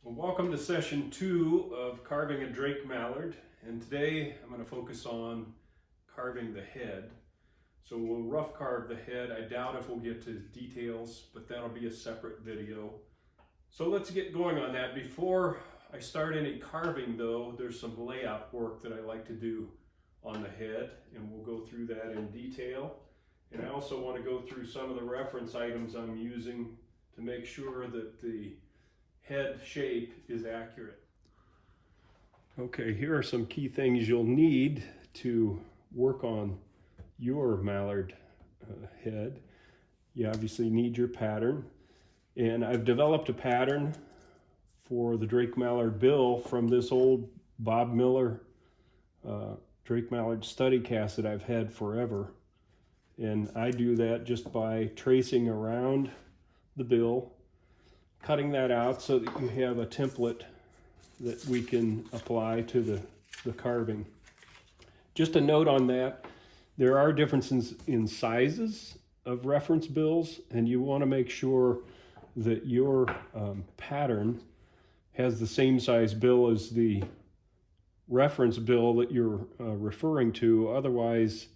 Well, welcome to session 2 of carving a Drake Mallard, and today I'm going to focus on carving the head. So we'll rough carve the head. I doubt if we'll get to details, but that'll be a separate video. So let's get going on that. Before I start any carving though, there's some layout work that I like to do on the head, and we'll go through that in detail. And I also want to go through some of the reference items I'm using to make sure that the head shape is accurate. Okay, here are some key things you'll need to work on your mallard head. You obviously need your pattern, and I've developed a pattern for the Drake Mallard bill from this old Bob Miller Drake Mallard study cast that I've had forever. And I do that just by tracing around the bill, cutting that out so that you have a template that we can apply to the carving. Just a note on that, there are differences in sizes of reference bills, and you want to make sure that your pattern has the same size bill as the reference bill that you're referring to. Otherwise,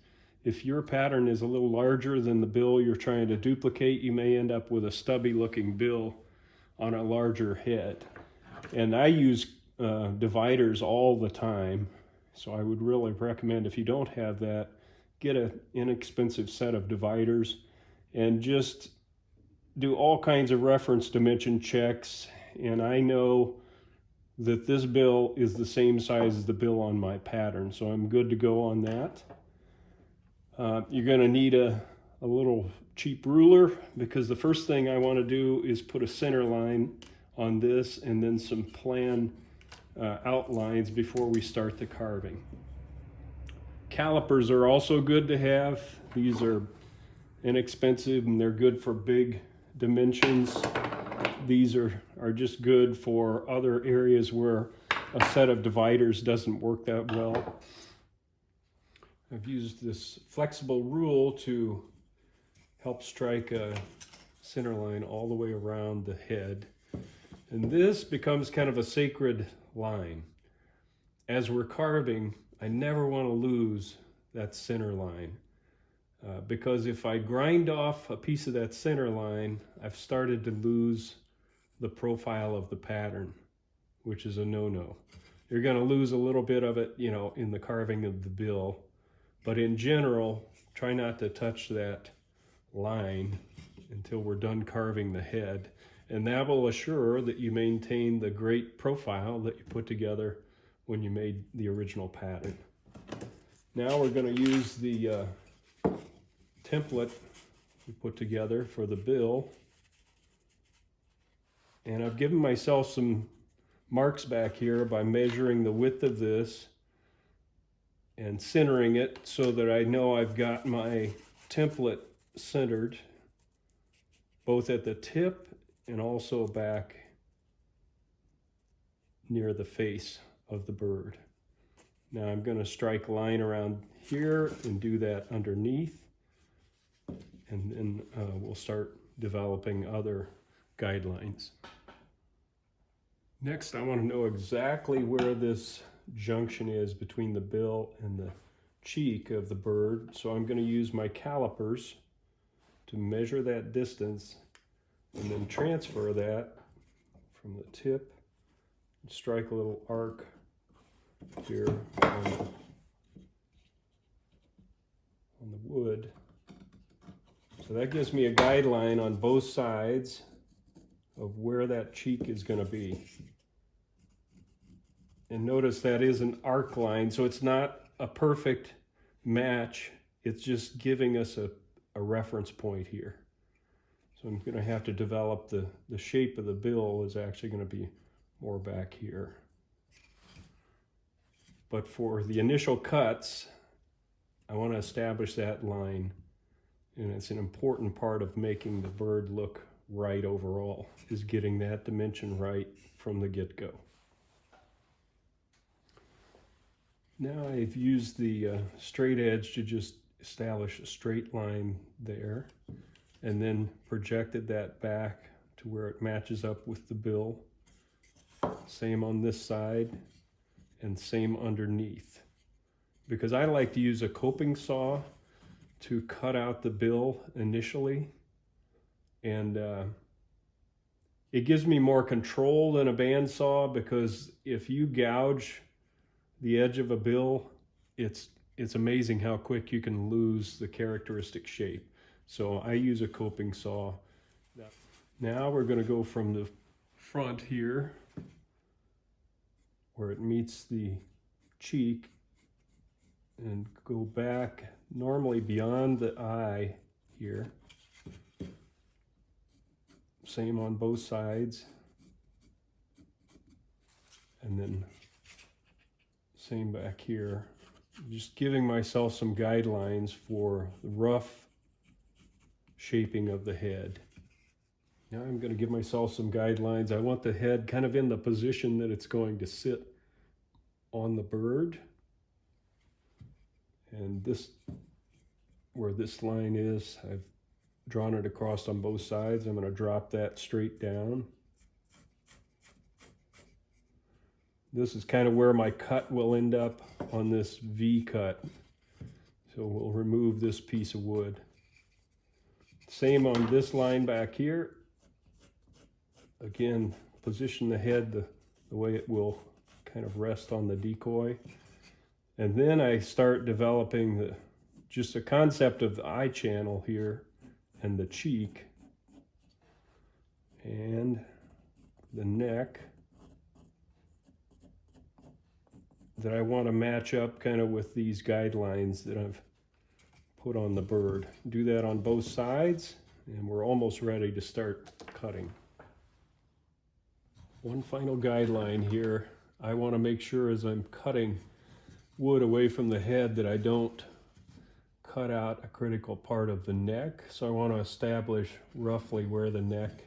if your pattern is a little larger than the bill you're trying to duplicate, you may end up with a stubby looking bill on a larger head. And I use dividers all the time, so I would really recommend, if you don't have that, get an inexpensive set of dividers and just do all kinds of reference dimension checks. And I know that this bill is the same size as the bill on my pattern, so I'm good to go on that. You're going to need a little cheap ruler, because the first thing I want to do is put a center line on this and then some plan outlines before we start the carving. Calipers are also good to have. These are inexpensive and they're good for big dimensions. These are just good for other areas where a set of dividers doesn't work that well. I've used this flexible rule to help strike a center line all the way around the head. And this becomes kind of a sacred line. As we're carving, I never want to lose that center line. Because if I grind off a piece of that center line, I've started to lose the profile of the pattern, which is a no-no. You're going to lose a little bit of it, in the carving of the bill. But in general, try not to touch that line until we're done carving the head, and that will assure that you maintain the great profile that you put together when you made the original pattern. Now we're going to use the template we put together for the bill, and I've given myself some marks back here by measuring the width of this and centering it so that I know I've got my template centered both at the tip and also back near the face of the bird. Now I'm going to strike a line around here and do that underneath, and then we'll start developing other guidelines. Next, I want to know exactly where this junction is between the bill and the cheek of the bird, so I'm going to use my calipers to measure that distance and then transfer that from the tip and strike a little arc here on the wood. So that gives me a guideline on both sides of where that cheek is going to be. And notice that is an arc line, so it's not a perfect match. It's just giving us a reference point here. So I'm going to have to develop the shape of the bill is actually going to be more back here. But for the initial cuts, I want to establish that line, and it's an important part of making the bird look right overall, is getting that dimension right from the get-go. Now I've used the straight edge to just establish a straight line there, and then projected that back to where it matches up with the bill. Same on this side, and same underneath. Because I like to use a coping saw to cut out the bill initially, and it gives me more control than a bandsaw, because if you gouge the edge of a bill, it's amazing how quick you can lose the characteristic shape. So I use a coping saw. Now we're going to go from the front here, where it meets the cheek, and go back normally beyond the eye here. Same on both sides, and then same back here. Just giving myself some guidelines for the rough shaping of the head. Now I'm going to give myself some guidelines. I want the head kind of in the position that it's going to sit on the bird. And this, where this line is, I've drawn it across on both sides. I'm going to drop that straight down. This is kind of where my cut will end up on this V cut. So we'll remove this piece of wood. Same on this line back here. Again, position the head the way it will kind of rest on the decoy. And then I start developing just a concept of the eye channel here, and the cheek, and the neck, that I want to match up kind of with these guidelines that I've put on the bird. Do that on both sides, and we're almost ready to start cutting. One final guideline here. I want to make sure as I'm cutting wood away from the head that I don't cut out a critical part of the neck. So I want to establish roughly where the neck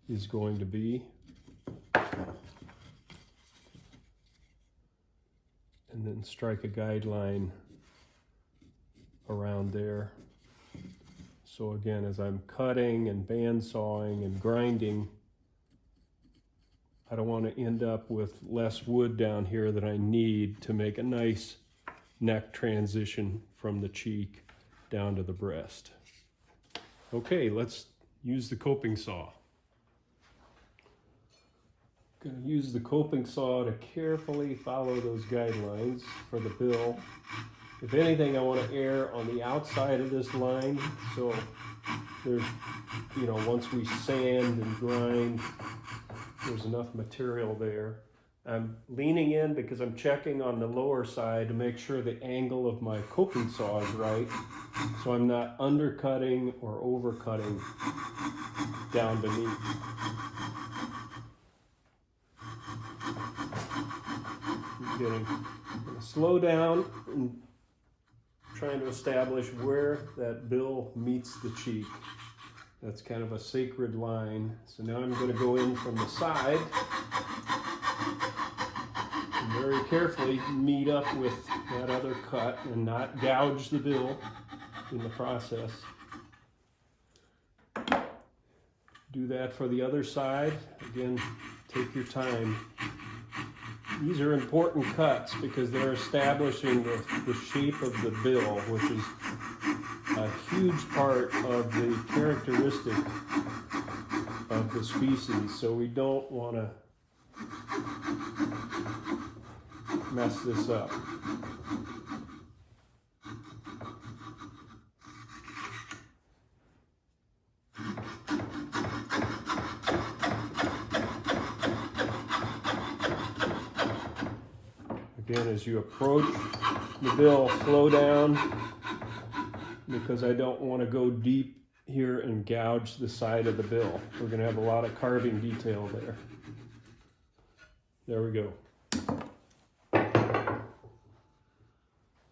is going to be. And then strike a guideline around there. So again, as I'm cutting and bandsawing and grinding, I don't want to end up with less wood down here than I need to make a nice neck transition from the cheek down to the breast. Okay, let's use the coping saw. Going to use the coping saw to carefully follow those guidelines for the bill. If anything, I want to err on the outside of this line, so there's, once we sand and grind, there's enough material there. I'm leaning in because I'm checking on the lower side to make sure the angle of my coping saw is right, so I'm not undercutting or overcutting down beneath. I'm gonna slow down and trying to establish where that bill meets the cheek. That's kind of a sacred line. So now I'm going to go in from the side and very carefully meet up with that other cut and not gouge the bill in the process. Do that for the other side. Again, take your time. These are important cuts because they're establishing the shape of the bill, which is a huge part of the characteristic of the species. So we don't want to mess this up. Again, as you approach the bill, slow down because I don't want to go deep here and gouge the side of the bill. We're going to have a lot of carving detail there. There we go.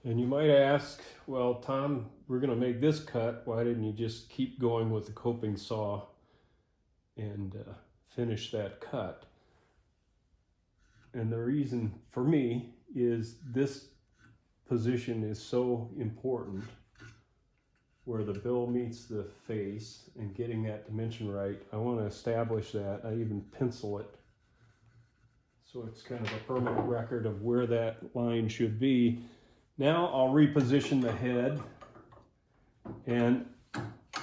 And you might ask, well, Tom, we're going to make this cut. Why didn't you just keep going with the coping saw and finish that cut? And the reason for me is this position is so important, where the bill meets the face and getting that dimension right. I want to establish that. I even pencil it So it's kind of a permanent record of where that line should be. Now I'll reposition the head, and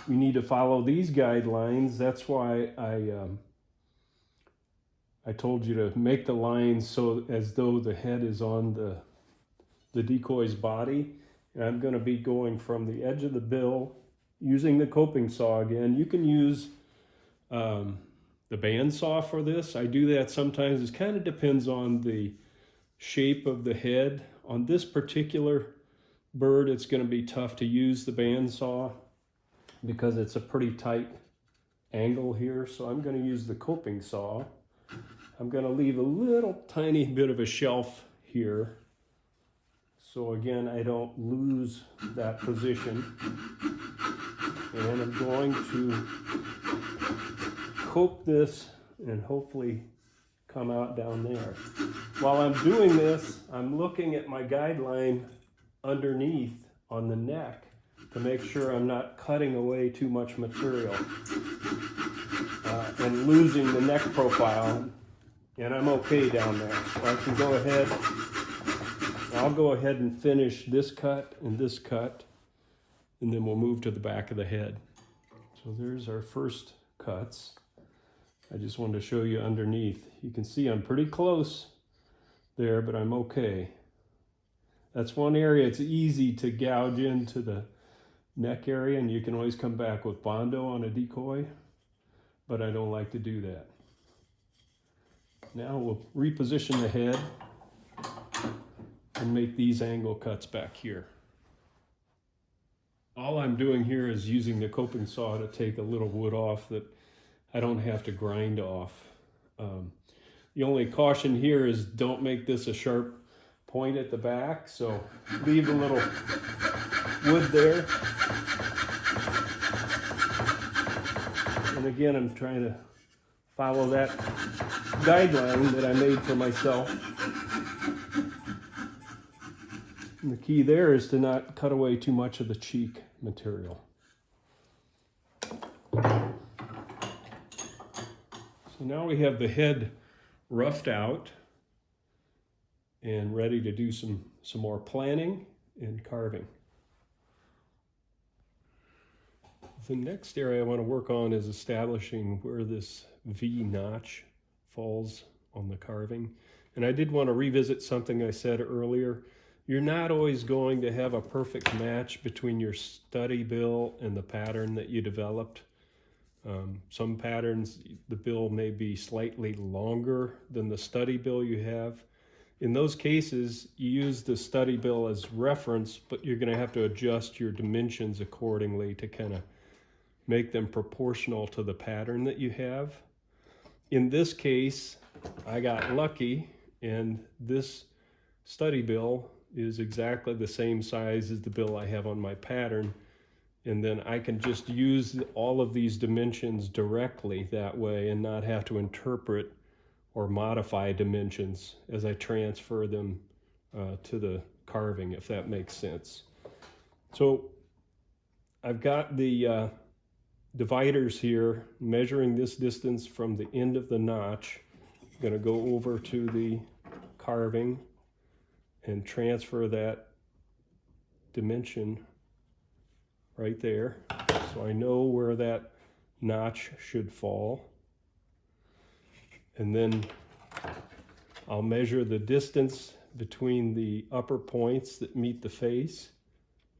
we need to follow these guidelines. That's why I told you to make the lines so as though the head is on the decoy's body. And I'm going to be going from the edge of the bill using the coping saw again. You can use the band saw for this. I do that sometimes. It kind of depends on the shape of the head. On this particular bird, it's going to be tough to use the band saw because it's a pretty tight angle here. So I'm going to use the coping saw. I'm going to leave a little tiny bit of a shelf here. So again, I don't lose that position. And I'm going to cope this and hopefully come out down there. While I'm doing this, I'm looking at my guideline underneath on the neck to make sure I'm not cutting away too much material and losing the neck profile. And I'm okay down there. So I can go ahead, I'll go ahead and finish this cut, and then we'll move to the back of the head. So there's our first cuts. I just wanted to show you underneath. You can see I'm pretty close there, but I'm okay. That's one area it's easy to gouge into the neck area, and you can always come back with Bondo on a decoy, but I don't like to do that. Now we'll reposition the head and make these angle cuts back here. All I'm doing here is using the coping saw to take a little wood off that I don't have to grind off. The only caution here is don't make this a sharp point at the back, so leave a little wood there. And again, I'm trying to follow that guideline that I made for myself. And the key there is to not cut away too much of the cheek material. So now we have the head roughed out and ready to do some more planning and carving. The next area I want to work on is establishing where this V notch falls on the carving. And I did want to revisit something I said earlier. You're not always going to have a perfect match between your study bill and the pattern that you developed. Some patterns, the bill may be slightly longer than the study bill you have. In those cases, you use the study bill as reference, but you're going to have to adjust your dimensions accordingly to kind of make them proportional to the pattern that you have. In this case, I got lucky, and this study bill is exactly the same size as the bill I have on my pattern. And then I can just use all of these dimensions directly that way and not have to interpret or modify dimensions as I transfer them to the carving, if that makes sense. So I've got the dividers here measuring this distance from the end of the notch. I'm going to go over to the carving and transfer that dimension right there, so I know where that notch should fall. And then I'll measure the distance between the upper points that meet the face.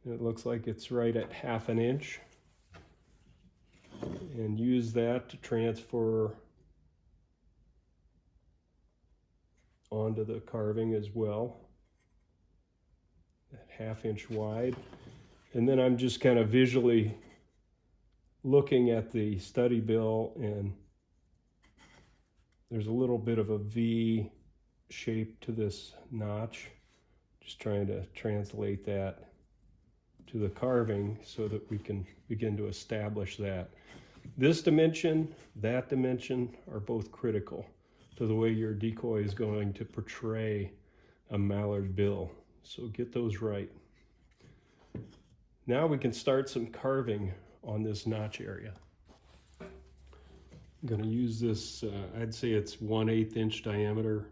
And it looks like it's right at 1/2 inch. And use that to transfer onto the carving as well, at 1/2 inch wide. And then I'm just kind of visually looking at the study bill, and there's a little bit of a V shape to this notch. Just trying to translate that to the carving so that we can begin to establish that. This dimension, that dimension are both critical to the way your decoy is going to portray a mallard bill. So get those right. Now we can start some carving on this notch area. I'm going to use this, I'd say it's 1/8 inch diameter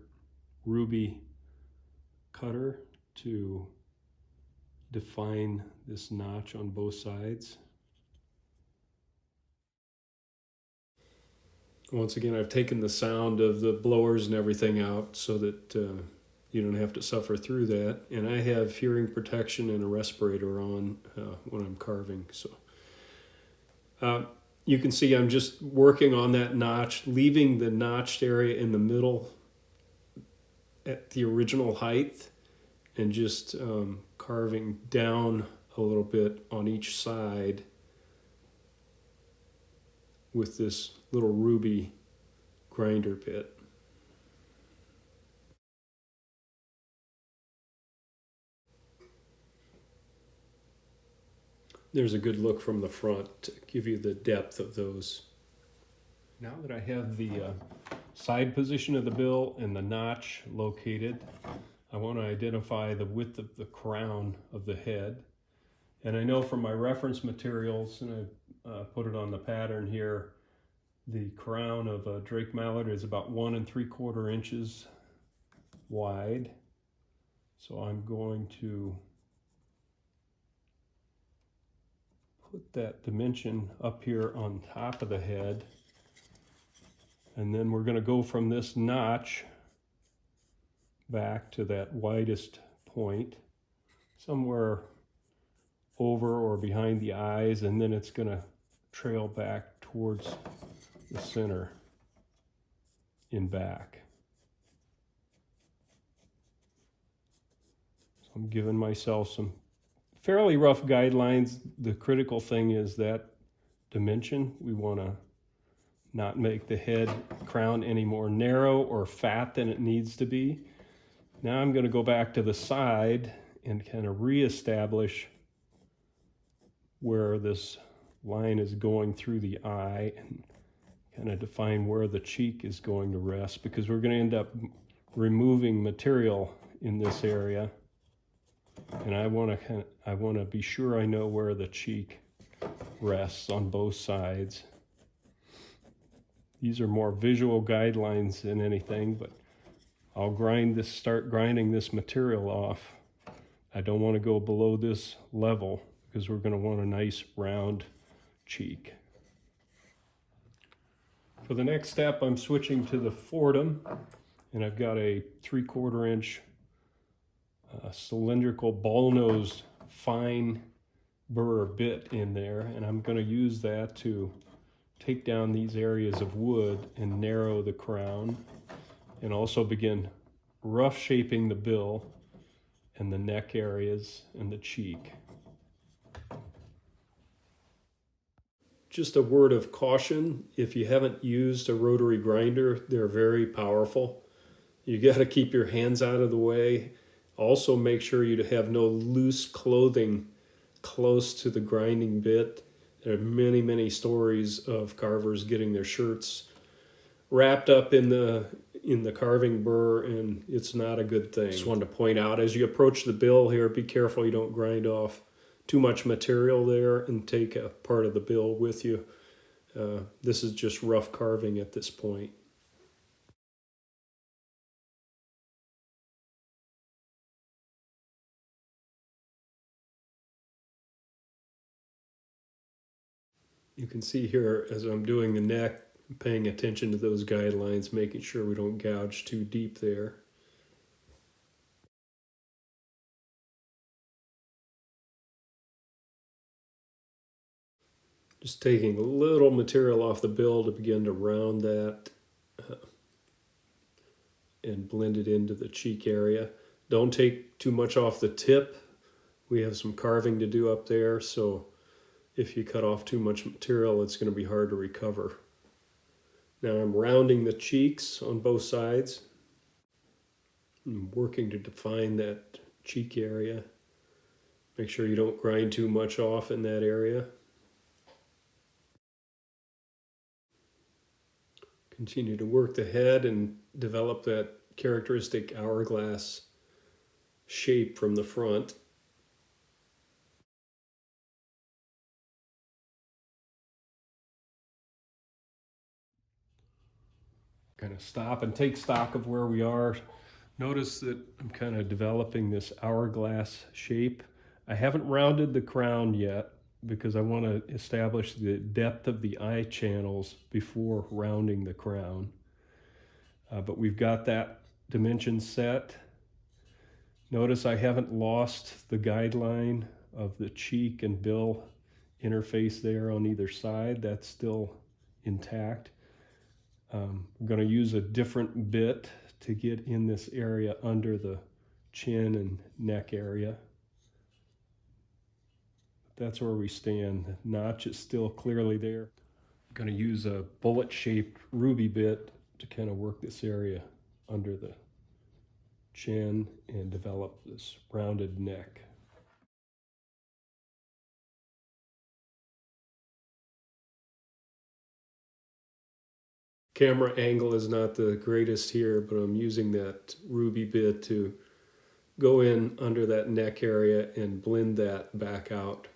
ruby cutter to define this notch on both sides. Once again, I've taken the sound of the blowers and everything out so that you don't have to suffer through that. And I have hearing protection and a respirator on when I'm carving. So you can see I'm just working on that notch, leaving the notched area in the middle at the original height, and just carving down a little bit on each side with this little ruby grinder bit. There's a good look from the front to give you the depth of those. Now that I have the side position of the bill and the notch located, I want to identify the width of the crown of the head. And I know from my reference materials, and I put it on the pattern here, the crown of a Drake Mallard is about 1 3/4 inches wide. So I'm going to put that dimension up here on top of the head. And then we're going to go from this notch back to that widest point, somewhere over or behind the eyes, and then it's going to trail back towards the center in back. So I'm giving myself some fairly rough guidelines. The critical thing is that dimension. We want to not make the head crown any more narrow or fat than it needs to be. Now I'm going to go back to the side and kind of reestablish where this line is going through the eye and kind of define where the cheek is going to rest, because we're going to end up removing material in this area, and I want to be sure I know where the cheek rests on both sides. These are more visual guidelines than anything, but I'll start grinding this material off. I don't want to go below this level because we're going to want a nice round cheek. For the next step, I'm switching to the Fordham, and I've got a 3/4 inch cylindrical ball-nosed fine burr bit in there, and I'm going to use that to take down these areas of wood and narrow the crown, and also begin rough shaping the bill and the neck areas and the cheek. Just a word of caution, if you haven't used a rotary grinder, they're very powerful. You got to keep your hands out of the way. Also make sure you have no loose clothing close to the grinding bit. There are many, many stories of carvers getting their shirts wrapped up in the carving burr, and it's not a good thing. Just wanted to point out, as you approach the bill here, be careful you don't grind off too much material there and take a part of the bill with you. This is just rough carving at this point. You can see here as I'm doing the neck, paying attention to those guidelines, making sure we don't gouge too deep there. Just taking a little material off the bill to begin to round that and blend it into the cheek area. Don't take too much off the tip. We have some carving to do up there, so if you cut off too much material, it's going to be hard to recover. Now I'm rounding the cheeks on both sides. I'm working to define that cheek area. Make sure you don't grind too much off in that area. Continue to work the head and develop that characteristic hourglass shape from the front. Kind of stop and take stock of where we are. Notice that I'm kind of developing this hourglass shape. I haven't rounded the crown yet because I want to establish the depth of the eye channels before rounding the crown. But we've got that dimension set. Notice I haven't lost the guideline of the cheek and bill interface there on either side. That's still intact. We're going to use a different bit to get in this area under the chin and neck area. That's where we stand. The notch is still clearly there. I'm going to use a bullet-shaped ruby bit to kind of work this area under the chin and develop this rounded neck. Camera angle is not the greatest here, but I'm using that ruby bit to go in under that neck area and blend that back out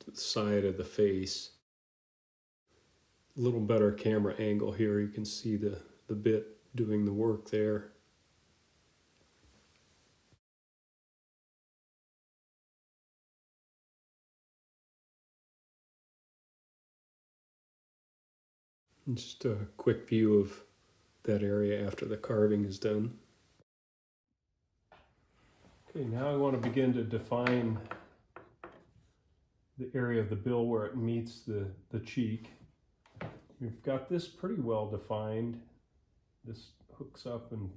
to the side of the face. A little better camera angle here. You can see the bit doing the work there. And just a quick view of that area after the carving is done. Okay, now I want to begin to define the area of the bill where it meets the cheek. We've got this pretty well defined. This hooks up and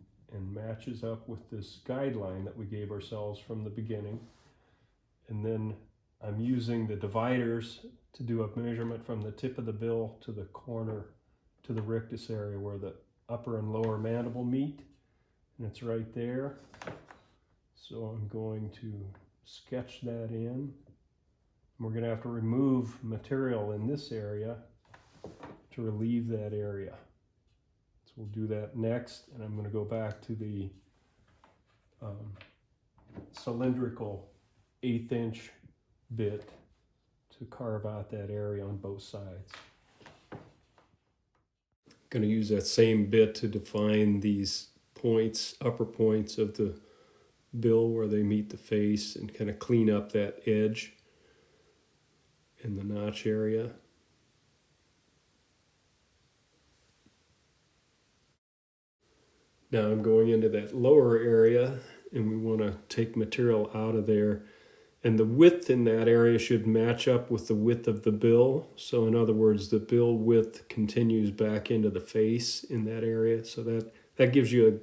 matches up with this guideline that we gave ourselves from the beginning. And then I'm using the dividers to do a measurement from the tip of the bill to the corner to the rictus area where the upper and lower mandible meet, and it's right there. So I'm going to sketch that in. We're going to have to remove material in this area to relieve that area. So we'll do that next, and I'm going to go back to the cylindrical 1/8 inch bit to carve out that area on both sides. Going to use that same bit to define these points, upper points of the bill where they meet the face, and kind of clean up that edge in the notch area. Now I'm going into that lower area, and we want to take material out of there. And the width in that area should match up with the width of the bill. So in other words, the bill width continues back into the face in that area. So that gives you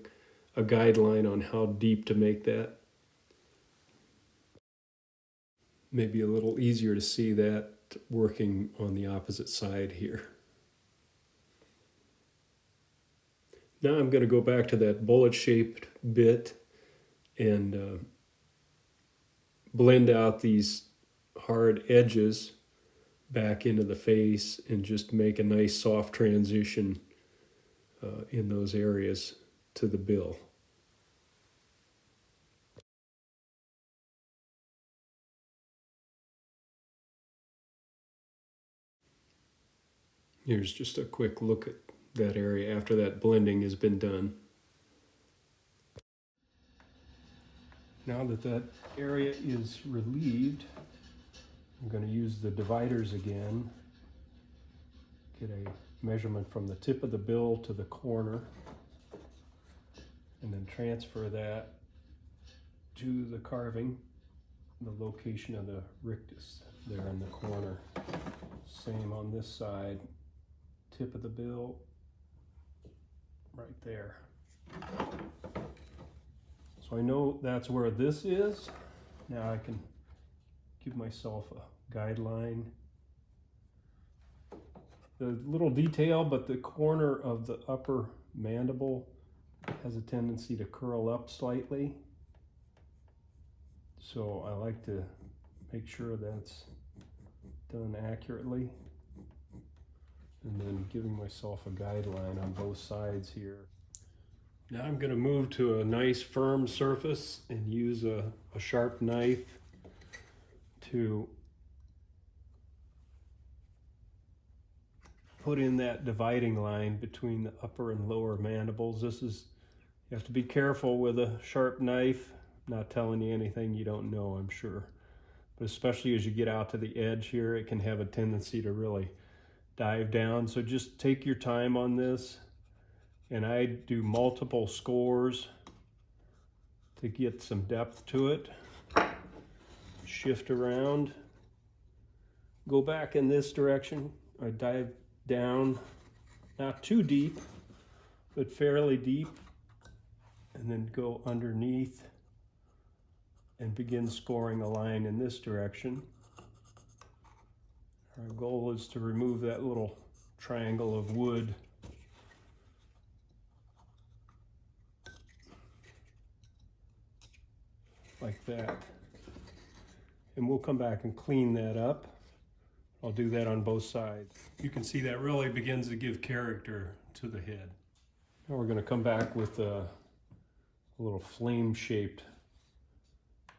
a guideline on how deep to make that. Maybe a little easier to see that working on the opposite side here. Now I'm going to go back to that bullet-shaped bit and blend out these hard edges back into the face and just make a nice soft transition in those areas to the bill. Here's just a quick look at that area after that blending has been done. Now that that area is relieved, I'm going to use the dividers again, get a measurement from the tip of the bill to the corner, and then transfer that to the carving, the location of the rictus there in the corner. Same on this side, tip of the bill, right there. So I know that's where this is. Now I can give myself a guideline. The little detail, but the corner of the upper mandible has a tendency to curl up slightly. So I like to make sure that's done accurately. And then giving myself a guideline on both sides here. Now I'm going to move to a nice firm surface and use a sharp knife to put in that dividing line between the upper and lower mandibles. This is You have to be careful with a sharp knife. Not telling you anything you don't know, I'm sure. But especially as you get out to the edge here, it can have a tendency to really dive down. So just take your time on this. And I do multiple scores to get some depth to it. Shift around. Go back in this direction. I dive down, not too deep, but fairly deep. And then go underneath and begin scoring a line in this direction. Our goal is to remove that little triangle of wood. Like that. And we'll come back and clean that up. I'll do that on both sides. You can see that really begins to give character to the head. Now we're going to come back with a little flame-shaped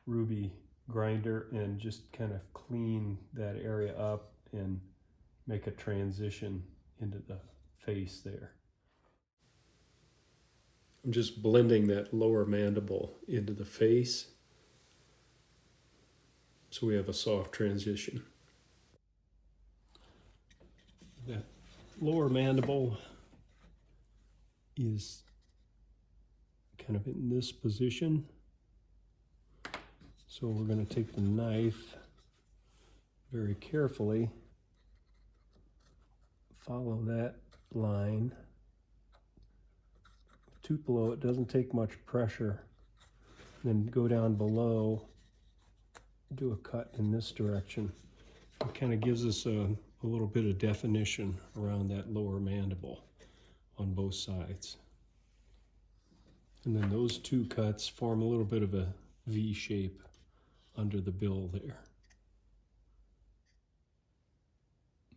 ruby grinder and just kind of clean that area up and make a transition into the face there. I'm just blending that lower mandible into the face so we have a soft transition. That lower mandible is kind of in this position. So we're going to take the knife very carefully, follow that line. Tupelo, it doesn't take much pressure. Then go down below, do a cut in this direction. It kind of gives us a little bit of definition around that lower mandible on both sides. And then those two cuts form a little bit of a V shape under the bill there.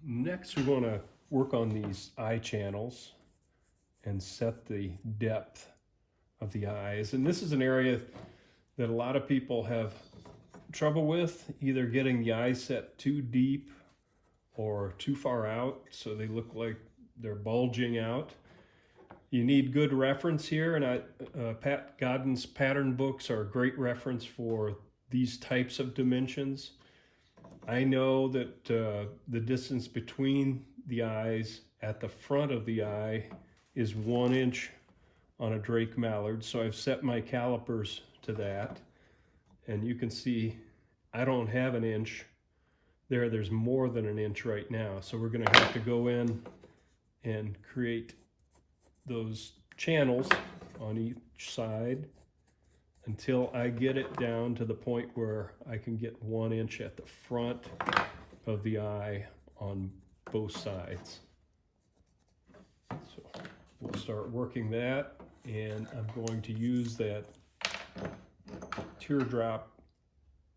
Next, we want to work on these eye channels and set the depth of the eyes. And this is an area that a lot of people have trouble with, either getting the eyes set too deep or too far out so they look like they're bulging out. You need good reference here, and Pat Godden's pattern books are a great reference for these types of dimensions. I know that the distance between the eyes at the front of the eye is 1 inch on a Drake Mallard, so I've set my calipers to that. And you can see I don't have an inch there. There's more than an inch right now. So we're going to have to go in and create those channels on each side until I get it down to the point where I can get 1 inch at the front of the eye on both sides. So we'll start working that, and I'm going to use that teardrop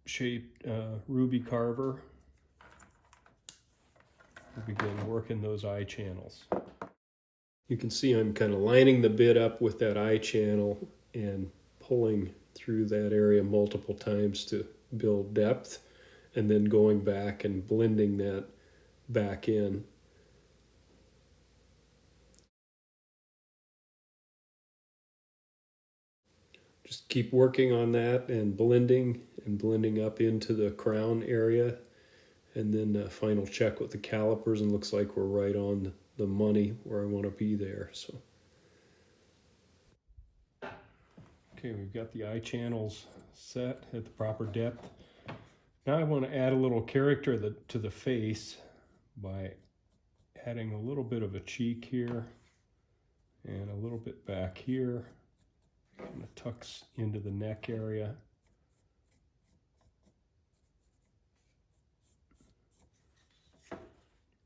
shaped ruby carver to begin working those eye channels. You can see I'm kind of lining the bit up with that eye channel and pulling through that area multiple times to build depth, and then going back and blending that back in. Just keep working on that and blending up into the crown area, and then a final check with the calipers, and looks like we're right on the money where I want to be there. So okay, we've got the eye channels set at the proper depth. Now I want to add a little character to the face by adding a little bit of a cheek here and a little bit back here. Kind of tucks into the neck area.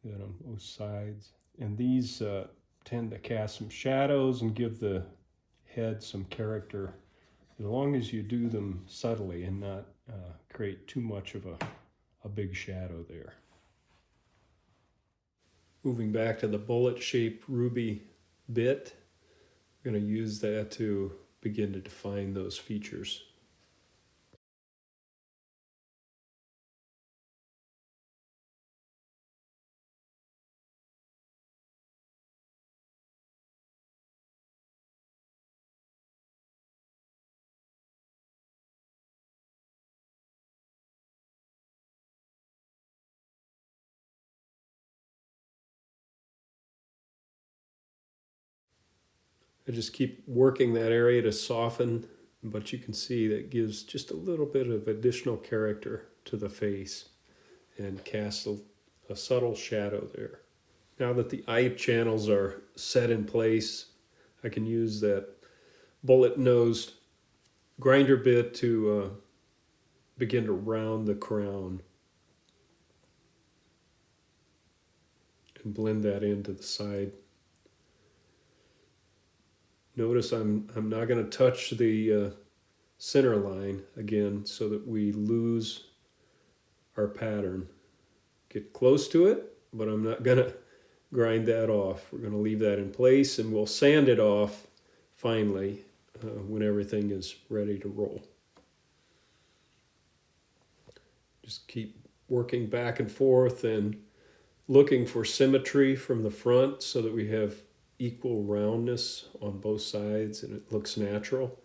Then on both sides. And these tend to cast some shadows and give the head some character, as long as you do them subtly and not create too much of a big shadow there. Moving back to the bullet-shaped ruby bit, we're going to use that to begin to define those features. I just keep working that area to soften, but you can see that gives just a little bit of additional character to the face and casts a subtle shadow there. Now that the eye channels are set in place, I can use that bullet-nosed grinder bit to begin to round the crown and blend that into the side. Notice I'm not going to touch the center line again so that we lose our pattern. Get close to it, but I'm not going to grind that off. We're going to leave that in place, and we'll sand it off finally when everything is ready to roll. Just keep working back and forth and looking for symmetry from the front so that we have equal roundness on both sides and it looks natural.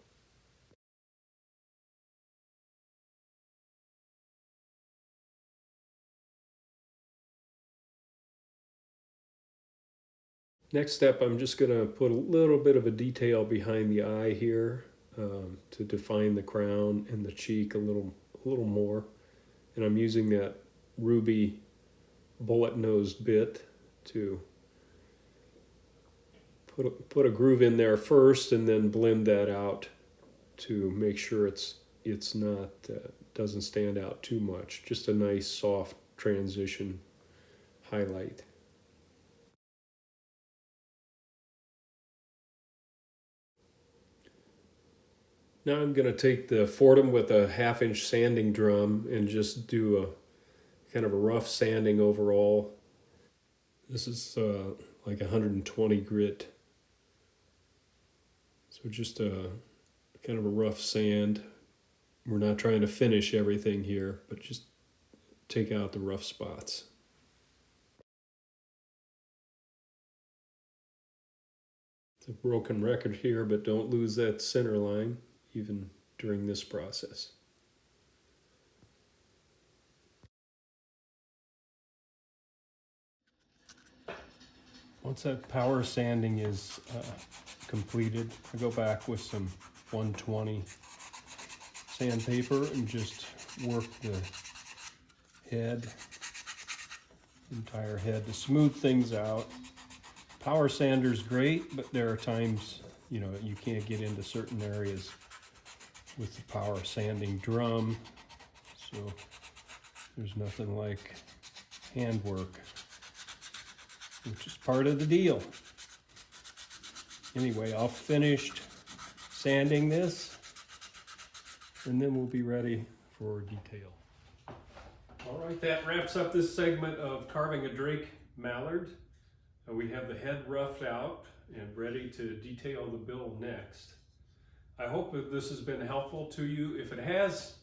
Next step, I'm just going to put a little bit of a detail behind the eye here to define the crown and the cheek a little more. And I'm using that ruby bullet-nosed bit to put a groove in there first and then blend that out to make sure it's not doesn't stand out too much. Just a nice soft transition highlight. Now I'm going to take the Fordham with a 1/2-inch sanding drum and just do a kind of a rough sanding overall. This is like 120 grit. So just a kind of a rough sand. We're not trying to finish everything here, but just take out the rough spots. It's a broken record here, but don't lose that center line even during this process. Once that power sanding is completed, I go back with some 120 sandpaper and just work the head, entire head, to smooth things out. Power sander's great, but there are times, you can't get into certain areas with the power sanding drum, so there's nothing like handwork, which is part of the deal. Anyway, I'll finish sanding this, and then we'll be ready for detail. All right, that wraps up this segment of carving a Drake Mallard. We have the head roughed out and ready to detail the bill next. I hope that this has been helpful to you. If it has,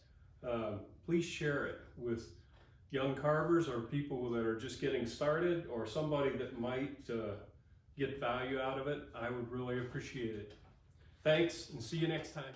please share it with young carvers or people that are just getting started or somebody that might get value out of it. I would really appreciate it. Thanks, and see you next time.